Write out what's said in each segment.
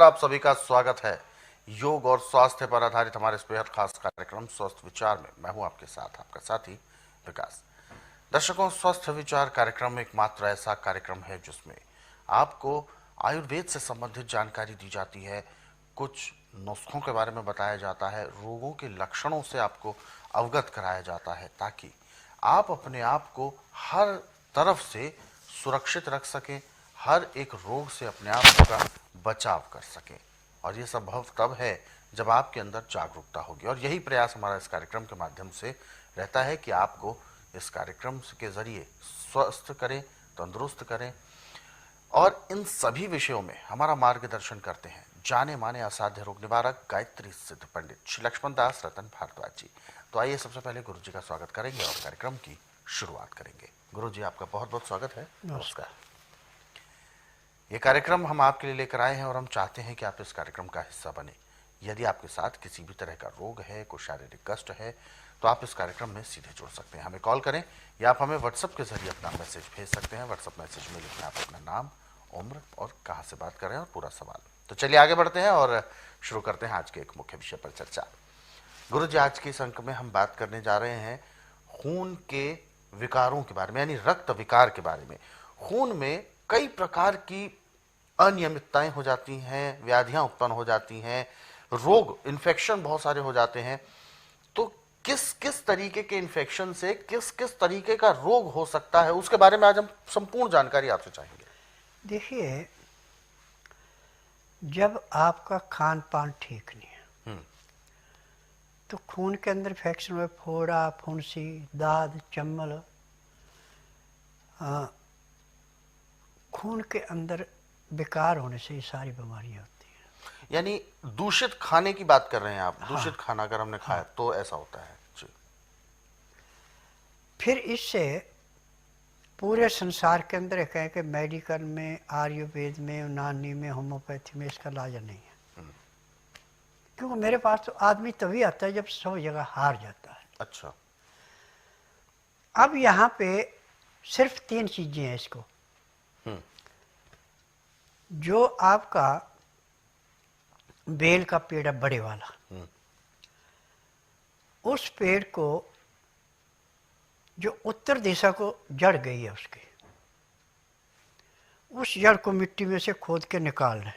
आप सभी का स्वागत है योग और स्वास्थ्य पर आधारित हमारे इस बेहद खास कार्यक्रम स्वस्थ विचार में। मैं हूं आपके साथ आपका साथी विकास। दर्शकों, स्वस्थ विचार कार्यक्रम एकमात्र ऐसा कार्यक्रम है जिसमें आपको आयुर्वेद से संबंधित जानकारी दी जाती है, कुछ नुस्खों के बारे में बताया जाता है, रोगों के लक्षणों से आपको अवगत कराया जाता है ताकि आप अपने आप को हर तरफ से सुरक्षित रख सकें, हर एक रोग से अपने आप का बचाव कर सकें। और ये संभव तब है जब आपके अंदर जागरूकता होगी। और यही प्रयास हमारा इस कार्यक्रम के माध्यम से रहता है कि आपको इस कार्यक्रम के जरिए स्वस्थ करें, तंदुरुस्त करें। और इन सभी विषयों में हमारा मार्गदर्शन करते हैं जाने माने असाध्य रोग निवारक गायत्री सिद्ध पंडित श्री लक्ष्मण दास रतन भारद्वाज जी। तो आइए सबसे पहले गुरु जी का स्वागत करेंगे और कार्यक्रम की शुरुआत करेंगे। गुरु जी, आपका बहुत बहुत स्वागत है। नमस्कार। ये कार्यक्रम हम आपके लिए लेकर आए हैं और हम चाहते हैं कि आप इस कार्यक्रम का हिस्सा बने। यदि आपके साथ किसी भी तरह का रोग है, कोई शारीरिक कष्ट है, तो आप इस कार्यक्रम में सीधे जुड़ सकते हैं। हमें कॉल करें या आप हमें व्हाट्सएप के जरिए अपना मैसेज भेज सकते हैं। व्हाट्सएप मैसेज में लिखना आप अपना नाम, उम्र और कहाँ से बात कर रहे हैं और पूरा सवाल। तो चलिए आगे बढ़ते हैं और शुरू करते हैं आज के एक मुख्य विषय पर चर्चा। गुरु जी, आज के इस अंक में हम बात करने जा रहे हैं खून के विकारों के बारे में, यानी रक्त विकार के बारे में। खून में कई प्रकार की अनियमितताएं हो जाती हैं, व्याधियां उत्पन्न हो जाती हैं, रोग, इन्फेक्शन बहुत सारे हो जाते हैं। तो किस किस तरीके के इन्फेक्शन से किस किस तरीके का रोग हो सकता है, उसके बारे में आज हम संपूर्ण जानकारी आपसे चाहेंगे। देखिए, जब आपका खान पान ठीक नहीं है तो खून के अंदर इन्फेक्शन में फोड़ा, फुंसी, दाद, चम्मल, खून के अंदर विकार होने से ये सारी बीमारियां होती हैं। यानी दूषित खाने की बात कर रहे हैं आप। हाँ, दूषित खाना अगर हमने खाया तो ऐसा होता है जी। फिर इससे पूरे संसार के अंदर एक है कि मेडिकल में, आयुर्वेद में, यूनानी में, होम्योपैथी में इसका इलाज नहीं है। क्योंकि मेरे पास तो आदमी तभी आता है जब सब जगह हार जाता है। अच्छा। अब यहाँ पे सिर्फ 3 चीजें हैं इसको। जो आपका बेल का पेड़ है बड़े वाला, उस पेड़ को जो उत्तर दिशा को जड़ गई है उसके, उस जड़ को मिट्टी में से खोद के निकाल लें,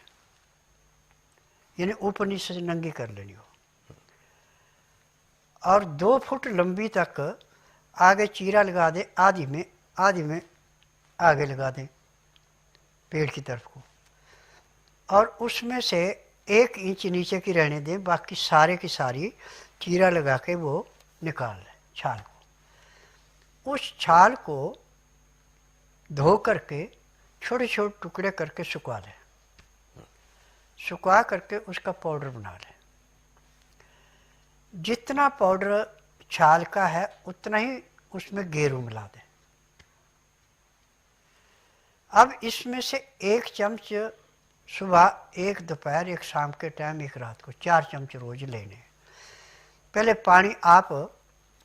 यानी ऊपर नीचे से नंगी कर लेनी हो, और 2 फुट लंबी तक आगे चीरा लगा दे, आधी में आगे लगा दें पेड़ की तरफ को, और उसमें से 1 इंच नीचे की रहने दें, बाकी सारे की सारी चीरा लगा के वो निकाल लें छाल को। उस छाल को धो करके छोटे छोटे टुकड़े करके सुखा लें। सुखा करके उसका पाउडर बना लें। जितना पाउडर छाल का है उतना ही उसमें गेरू मिला दें। अब इसमें से 1 चम्मच सुबह, 1 दोपहर, 1 शाम के टाइम, 1 रात को, 4 चम्मच रोज लेने। पहले पानी आप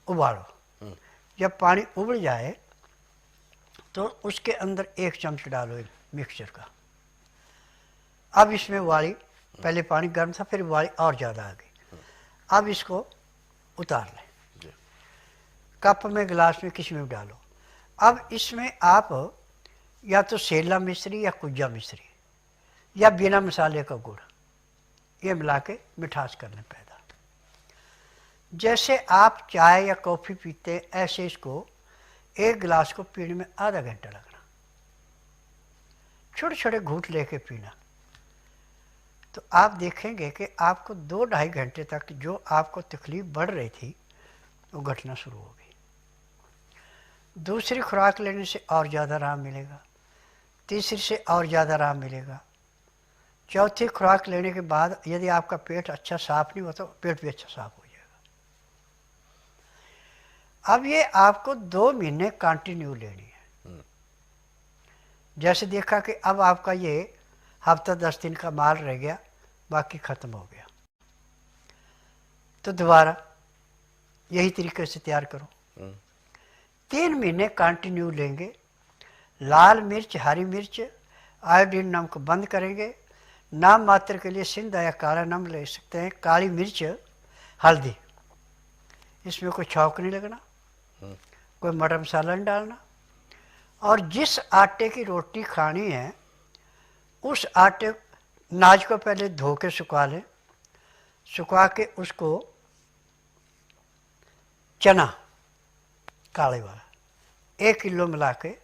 उबालो। जब पानी उबल जाए तो उसके अंदर 1 चम्मच डालो मिक्सचर का। अब इसमें उबाली, पहले पानी गर्म था, फिर उबाली और ज़्यादा आ गई। अब इसको उतार लें, कप में, गिलास में, किसी में भी डालो। अब इसमें आप या तो सेला मिश्री या कुज्जा मिश्री या बिना मसाले का गुड़, ये मिला के मिठास कर लें पैदा। जैसे आप चाय या कॉफ़ी पीते हैं, ऐसे इसको 1 गिलास को पीने में आधा घंटा लगना। छोटे छोटे घूंट लेके पीना। तो आप देखेंगे कि आपको 2-2.5 घंटे तक जो आपको तकलीफ बढ़ रही थी वो घटना शुरू होगी। दूसरी खुराक लेने से और ज़्यादा आराम मिलेगा, तीसरी से और ज़्यादा आराम मिलेगा, चौथी खुराक लेने के बाद यदि आपका पेट अच्छा साफ नहीं होता तो पेट भी अच्छा साफ हो जाएगा। अब ये आपको 2 महीने कंटिन्यू लेनी है। जैसे देखा कि अब आपका ये हफ्ता 10 दिन का माल रह गया, बाकी ख़त्म हो गया, तो दोबारा यही तरीके से तैयार करो। 3 महीने कंटिन्यू लेंगे। लाल मिर्च, हरी मिर्च, आयोडीन नमक बंद करेंगे, नाम मात्र के लिए सिंधा या काला नमक ले सकते हैं, काली मिर्च, हल्दी। इसमें कोई छौंक नहीं लगना, कोई मटर मसाला नहीं डालना। और जिस आटे की रोटी खानी है उस आटे नाज को पहले धो के सुखा लें, सुखा के उसको चना काले वाला 1 किलो मिला के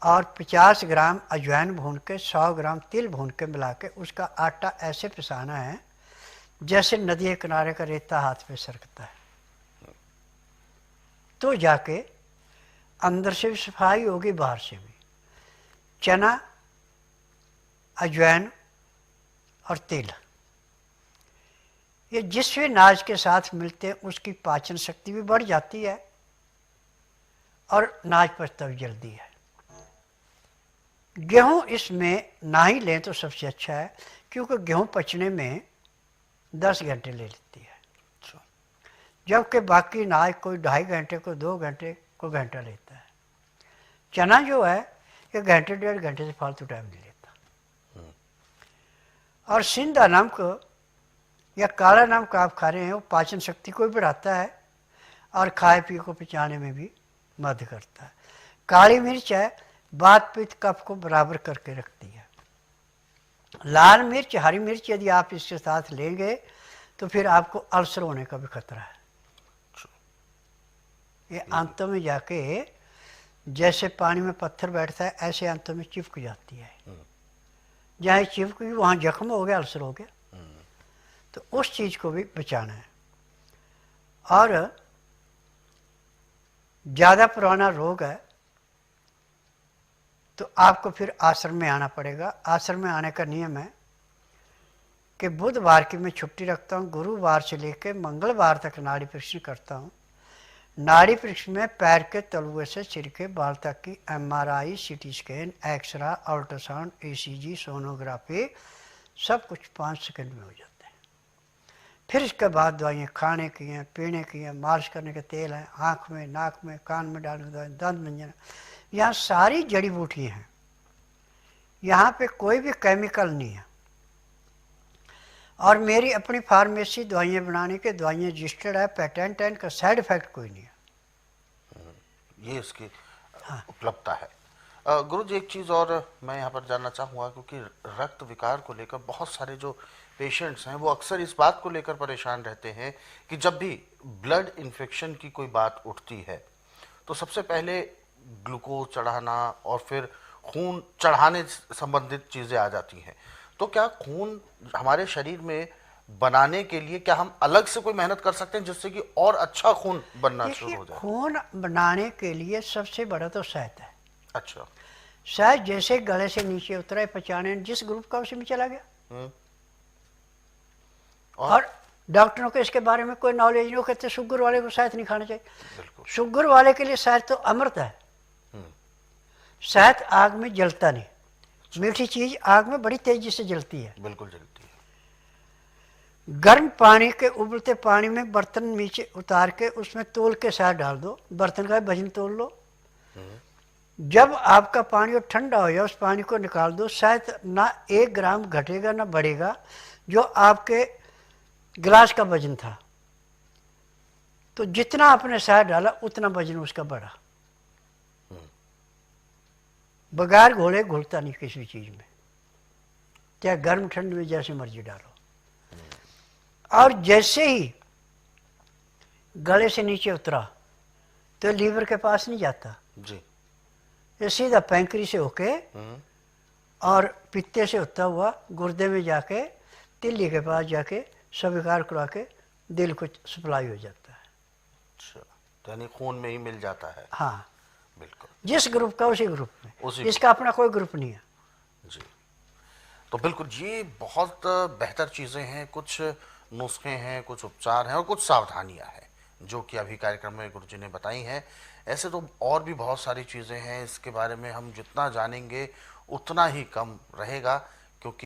और 50 ग्राम अजवाइन भून के, 100 ग्राम तिल भून के मिला के उसका आटा ऐसे पिसाना है जैसे नदी के किनारे का रेता हाथ पे सरकता है। तो जाके अंदर से भी सफाई होगी, बाहर से भी। चना, अजवाइन और तिल ये जिस भी नाज के साथ मिलते हैं उसकी पाचन शक्ति भी बढ़ जाती है और नाज पचता भी जल्दी है। गेहूं इसमें ना ही लें तो सबसे अच्छा है, क्योंकि गेहूं पचने में 10 घंटे ले लेती है, जबकि बाकी नाज कोई 2.5 घंटे, कोई 2 घंटे, कोई घंटा लेता है। चना जो है ये घंटे 1.5 घंटे से फालतू टाइम नहीं लेता। और सिंधा नमक या काला नमक आप खा रहे हैं, वो पाचन शक्ति को भी बढ़ाता है और खाए पिए को पचाने में भी मदद करता है। काली मिर्च है, वात पित्त कफ को बराबर करके रखती है। लाल मिर्च, हरी मिर्च यदि आप इसके साथ लेंगे तो फिर आपको अल्सर होने का भी खतरा है। ये आंतों में जाके जैसे पानी में पत्थर बैठता है ऐसे आंतों में चिपक जाती है। जहाँ चिपक गई वहाँ जख्म हो गया, अल्सर हो गया। तो उस चीज़ को भी बचाना है। और ज़्यादा पुराना रोग है तो आपको फिर आश्रम में आना पड़ेगा। आश्रम में आने का नियम है कि बुधवार की मैं छुट्टी रखता हूँ, गुरुवार से लेकर मंगलवार तक नाड़ी परीक्षण करता हूँ। नाड़ी परीक्षण में पैर के तलुए से सिर के बाल तक की MRI, CT scan, x ray, ultrasound, ECG, sonography सब कुछ 5 सेकंड में हो जाता है। फिर इसके बाद दवाइयाँ खाने की हैं, पीने की हैं, मालिश करने के तेल हैं, आँख में, नाक में, कान में डालने की दवाई, दंत मंजन, यहाँ सारी जड़ी बूटियाँ हैं। यहाँ पे कोई भी केमिकल नहीं है। और मेरी अपनी फार्मेसी दवाइयाँ बनाने के, दवाइयाँ रजिस्टर्ड है, पेटेंट है, इनका साइड इफेक्ट कोई नहीं है। ये इसकी उपलब्धता है। गुरु जी, एक चीज़ और मैं यहाँ पर जानना चाहूँगा, क्योंकि रक्त विकार को लेकर बहुत सारे जो पेशेंट्स हैं वो अक्सर इस बात को लेकर परेशान रहते हैं कि जब भी ब्लड इन्फेक्शन की कोई बात उठती है तो सबसे पहले ग्लूकोज चढ़ाना और फिर खून चढ़ाने संबंधित चीज़ें आ जाती हैं। तो क्या खून हमारे शरीर में बनाने के लिए क्या हम अलग से कोई मेहनत कर सकते हैं जिससे कि और अच्छा खून बनना शुरू हो जाए? खून बनाने के लिए सबसे बड़ा तो शहद है। अच्छा। शहद जैसे गले से नीचे उतरा है, पचाने जिस ग्रुप का उसी में चला गया। और डॉक्टरों को इसके बारे में कोई नॉलेज नहीं, कहते शुगर वाले को शहद नहीं खाना चाहिए। शुगर वाले के लिए शहद तो अमृत है। शहद आग में जलता नहीं, मीठी चीज आग में बड़ी तेजी से जलती है। बिल्कुल जलती है। गर्म पानी के उबलते पानी में बर्तन नीचे उतार के उसमें तोल के शहद डाल दो, बर्तन का वजन तोल लो। जब आपका पानी और ठंडा हो जाए उस पानी को निकाल दो। शायद ना 1 ग्राम घटेगा ना बढ़ेगा, जो आपके गिलास का वजन था। तो जितना आपने शहद डाला उतना वजन उसका बढ़ा। बगैर घोले घुलता नहीं किसी चीज में, चाहे गर्म ठंड में जैसे मर्जी डालो। और जैसे ही गले से नीचे उतरा तो लीवर के पास नहीं जाता जी, ये सीधा पैंक्री से होके और पित्ते से होता हुआ गुर्दे में जाके तिल्ली के पास जाके स्वीकार करा के दिल को सप्लाई हो जाता है। अच्छा, यानी खून में ही मिल जाता है। हाँ, बिल्कुल। जिस ग्रुप का उसी ग्रुप में, इसका अपना कोई ग्रुप नहीं है जी। तो बिल्कुल ये बहुत बेहतर चीज़ें हैं, कुछ नुस्खे हैं, कुछ उपचार हैं और कुछ सावधानियां हैं जो कि अभी कार्यक्रम में गुरुजी ने बताई हैं। ऐसे तो और भी बहुत सारी चीज़ें हैं, इसके बारे में हम जितना जानेंगे उतना ही कम रहेगा।